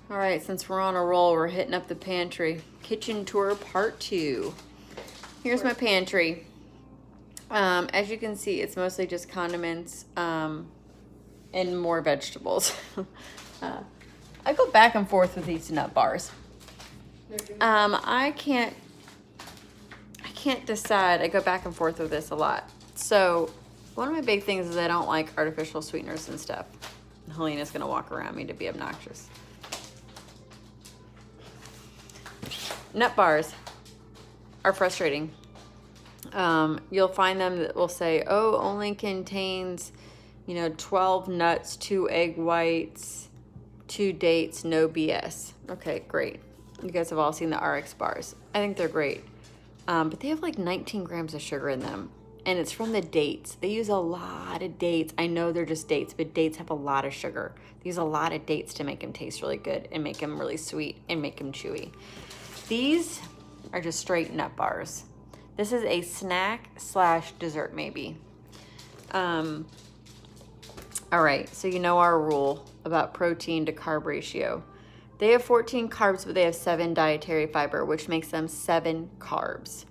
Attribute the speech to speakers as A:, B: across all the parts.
A: All right, since we're on a roll, we're hitting up the pantry. Kitchen tour part 2. Here's my pantry. As you can see, it's mostly just condiments and more vegetables. I go back and forth with these nut bars. I can't decide. I go back and forth with this a lot. So one of my big things is I don't like artificial sweeteners and stuff. Helena's gonna walk around me to be obnoxious. Nut bars are frustrating. You'll find them that will say, oh, only contains, 12 nuts, 2 egg whites, 2 dates, no BS. Okay, great. You guys have all seen the RX bars. I think they're great. But they have like 19 grams of sugar in them. And it's from the dates. They use a lot of dates. I know they're just dates, but dates have a lot of sugar. They use a lot of dates to make them taste really good and make them really sweet and make them chewy. These are just straight nut bars. This is a snack / dessert maybe. All right, so you know our rule about protein to carb ratio. They have 14 carbs, but they have 7 dietary fiber, which makes them 7 carbs.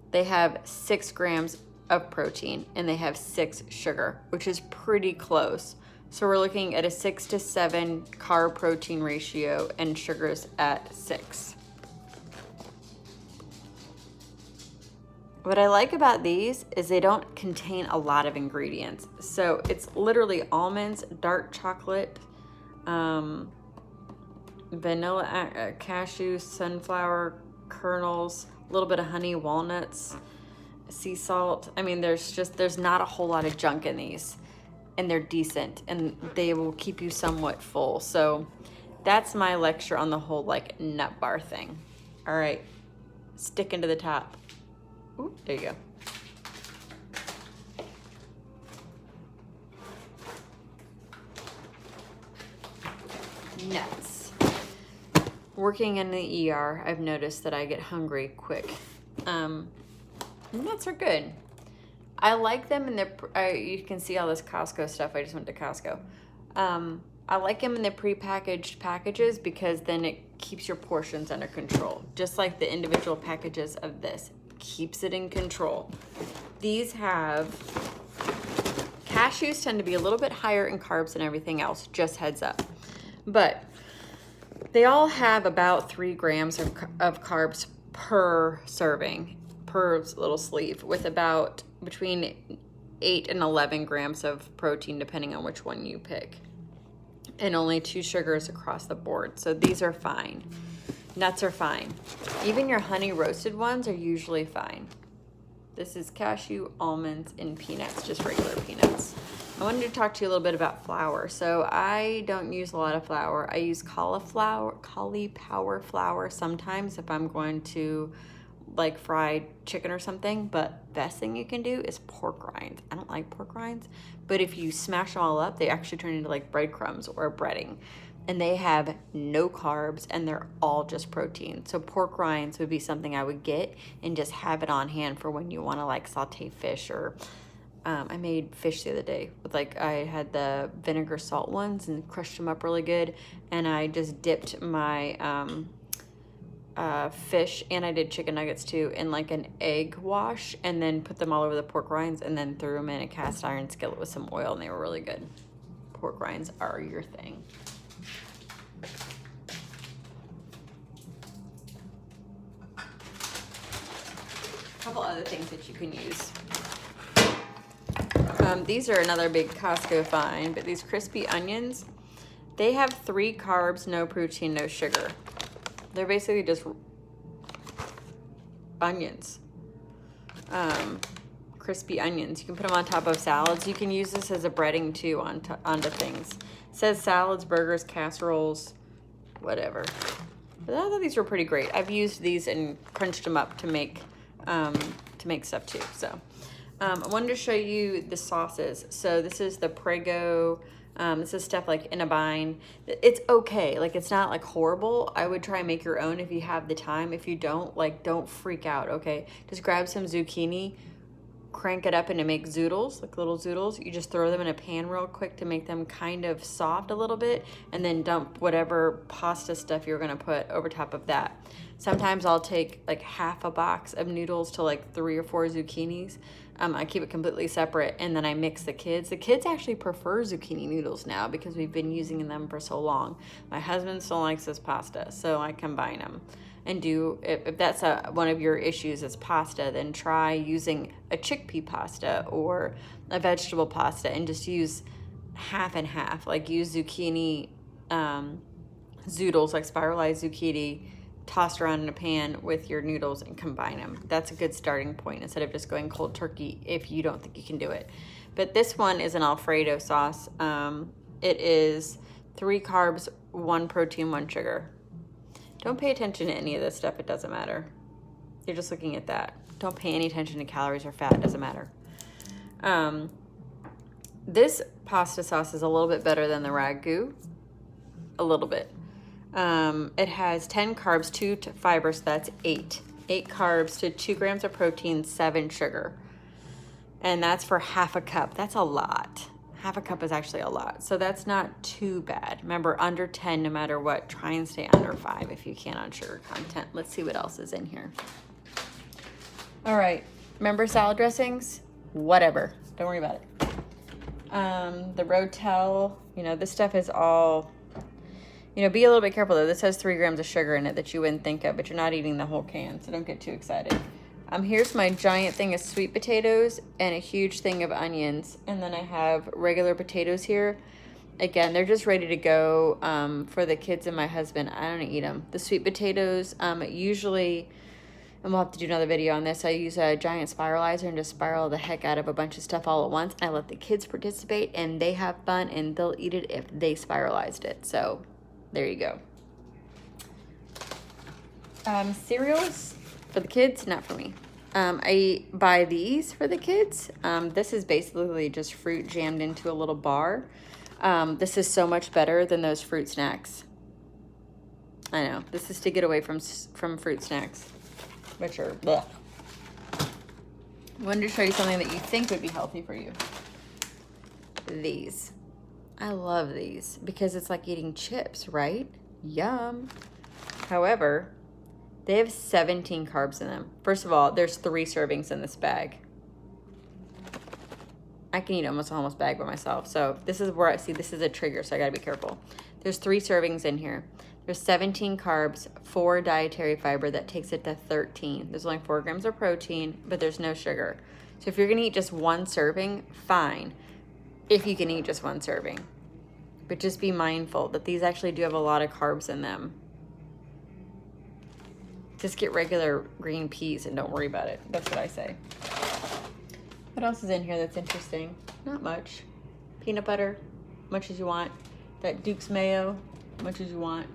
A: They have 6 grams of protein and they have 6 sugar, which is pretty close. So we're looking at a 6 to 7 carb protein ratio and sugars at 6. What I like about these is they don't contain a lot of ingredients. So it's literally almonds, dark chocolate, vanilla, cashew, sunflower kernels, a little bit of honey, walnuts, sea salt. I mean, there's not a whole lot of junk in these, and they're decent and they will keep you somewhat full. So that's my lecture on the whole like nut bar thing. All right, sticking to the top. Ooh, there you go. Nuts. Working in the ER, I've noticed that I get hungry quick. Nuts are good. I like them in you can see all this Costco stuff. I just went to Costco. I like them in the prepackaged packages because then it keeps your portions under control. Just like the individual packages of this. Keeps it in control. These have cashews tend to be a little bit higher in carbs than everything else, just heads up. But they all have about 3 grams of carbs per serving, per little sleeve, with about between 8 and 11 grams of protein, depending on which one you pick. And only 2 sugars across the board. So these are fine. Nuts are fine. Even your honey roasted ones are usually fine. This is cashew, almonds, and peanuts, just regular peanuts. I wanted to talk to you a little bit about flour. So I don't use a lot of flour. I use cauliflower flour sometimes if I'm going to like fried chicken or something, but best thing you can do is pork rinds. I don't like pork rinds, but if you smash them all up, they actually turn into like breadcrumbs or breading. And they have no carbs and they're all just protein. So pork rinds would be something I would get and just have it on hand for when you want to like saute fish or I made fish the other day with I had the vinegar salt ones and crushed them up really good. And I just dipped my fish, and I did chicken nuggets too, in like an egg wash and then put them all over the pork rinds and then threw them in a cast iron skillet with some oil and they were really good. Pork rinds are your thing. A couple other things that you can use. These are another big Costco find, but these crispy onions, they have 3 carbs, no protein, no sugar. They're basically just onions. Crispy onions. You can put them on top of salads. You can use this as a breading too onto things. It says salads, burgers, casseroles, whatever. But I thought these were pretty great. I've used these and crunched them up to make stuff too. So I wanted to show you the sauces. So this is the Prego. This is stuff like in a bind. It's okay. Like it's not like horrible. I would try and make your own if you have the time. If you don't, don't freak out. Okay, just grab some zucchini, crank it up and to make zoodles, like little zoodles. You just throw them in a pan real quick to make them kind of soft a little bit, and then dump whatever pasta stuff you're gonna put over top of that. Sometimes I'll take like half a box of noodles to like 3 or 4 zucchinis. I keep it completely separate, and then I mix the kids. The kids actually prefer zucchini noodles now because we've been using them for so long. My husband still likes his pasta, so I combine them. And do, if that's one of your issues is pasta, then try using a chickpea pasta or a vegetable pasta and just use half and half. Like use zucchini zoodles, like spiralized zucchini, tossed around in a pan with your noodles and combine them. That's a good starting point instead of just going cold turkey if you don't think you can do it. But this one is an Alfredo sauce. It is 3 carbs, 1 protein, 1 sugar. Don't pay attention to any of this stuff. It doesn't matter. You're just looking at that. Don't pay any attention to calories or fat. It doesn't matter. This pasta sauce is a little bit better than the ragu. A little bit. It has 10 carbs, 2 fiber, so that's 8. 8 carbs to 2 grams of protein, 7 sugar. And that's for half a cup. That's a lot. Half a cup is actually a lot. So that's not too bad. Remember, under 10 no matter what. Try and stay under 5 if you can on sugar content. Let's see what else is in here. All right. Remember salad dressings? Whatever. Don't worry about it. The Rotel, this stuff is all... be a little bit careful though. This has 3 grams of sugar in it that you wouldn't think of, but you're not eating the whole can, so don't get too excited. Here's my giant thing of sweet potatoes and a huge thing of onions. And then I have regular potatoes here. Again, they're just ready to go for the kids and my husband. I don't eat them. The sweet potatoes, usually, and we'll have to do another video on this, I use a giant spiralizer and just spiral the heck out of a bunch of stuff all at once. I let the kids participate and they have fun and they'll eat it if they spiralized it. So there you go. Cereals for the kids, not for me. I buy these for the kids. This is basically just fruit jammed into a little bar. This is so much better than those fruit snacks. I know. This is to get away from fruit snacks, which are bleh. I wanted to show you something that you think would be healthy for you. These. I love these because it's like eating chips, right? Yum. However, they have 17 carbs in them. First of all, there's 3 servings in this bag. I can eat almost a whole bag by myself. So this is where I see this is a trigger, so I gotta be careful. There's 3 servings in here. There's 17 carbs, 4 dietary fiber, that takes it to 13. There's only 4 grams of protein, but there's no sugar. So if you're gonna eat just 1 serving, fine. If you can eat just 1 serving. But just be mindful that these actually do have a lot of carbs in them. Just get regular green peas and don't worry about it. That's what I say. What else is in here that's interesting? Not much. Peanut butter, much as you want. That Duke's mayo, much as you want.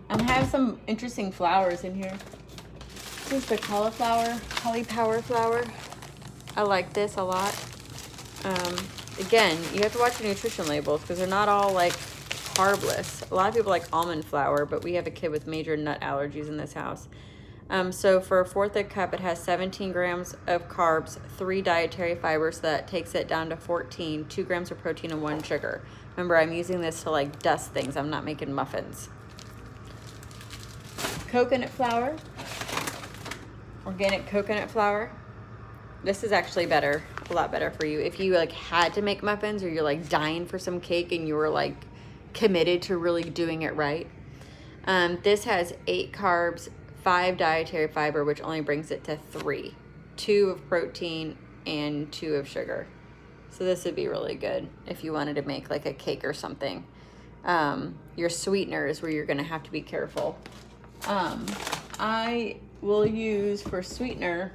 A: I have some interesting flours in here. This is the cauliflower flour. I like this a lot. Again, you have to watch the nutrition labels because they're not all like carbless. A lot of people like almond flour, but we have a kid with major nut allergies in this house. So for a 1/4 a cup, it has 17 grams of carbs, 3 dietary fibers, so that takes it down to 14, 2 grams of protein, and 1 sugar. Remember, I'm using this to like dust things. I'm not making muffins. Coconut flour, organic coconut flour. This is actually better, a lot better for you. If you like had to make muffins or you're like dying for some cake and you were like committed to really doing it right. This has 8 carbs, 5 dietary fiber, which only brings it to 3. 2 of protein and 2 of sugar. So this would be really good if you wanted to make like a cake or something. Your sweetener is where you're gonna have to be careful. I will use for sweetener,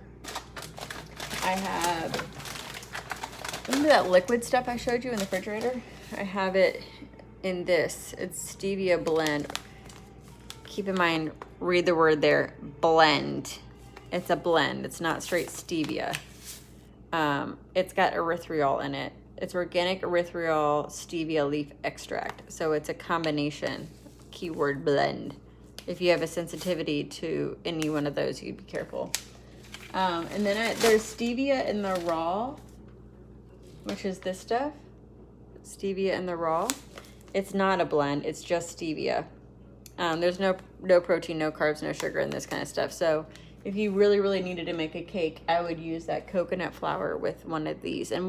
A: I have, remember that liquid stuff I showed you in the refrigerator? I have it in this. It's stevia blend. Keep in mind, read the word there, blend. It's a blend. It's not straight stevia. It's got erythritol in it. It's organic erythritol stevia leaf extract. So it's a combination, keyword blend. If you have a sensitivity to any one of those, you'd be careful. And then there's stevia in the raw, which is this stuff. Stevia in the raw. It's not a blend, it's just stevia. There's no protein, no carbs, no sugar in this kind of stuff. So if you really, really needed to make a cake, I would use that coconut flour with one of these. And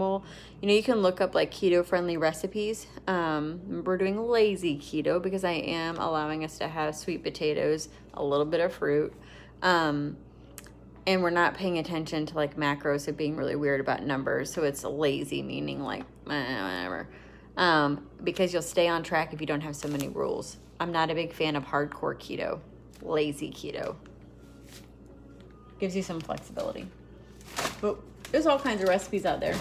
A: you can look up like keto-friendly recipes. We're doing lazy keto because I am allowing us to have sweet potatoes, a little bit of fruit. And we're not paying attention to like macros of being really weird about numbers. So it's lazy, meaning like, whatever. Because you'll stay on track if you don't have so many rules. I'm not a big fan of hardcore keto, lazy keto. Gives you some flexibility. But there's all kinds of recipes out there.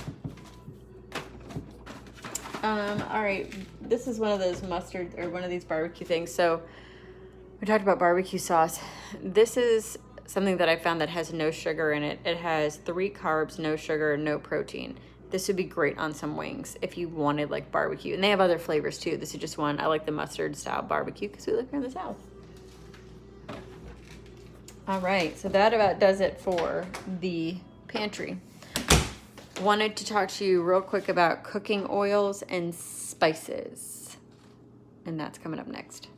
A: All right, this is one of those mustard or one of these barbecue things. So we talked about barbecue sauce. This is something that I found that has no sugar in it. It has 3 carbs, no sugar, no protein. This would be great on some wings if you wanted like barbecue. And they have other flavors too. This is just one. I like the mustard style barbecue because we live here in the South. All right, so that about does it for the pantry. Wanted to talk to you real quick about cooking oils and spices. And that's coming up next.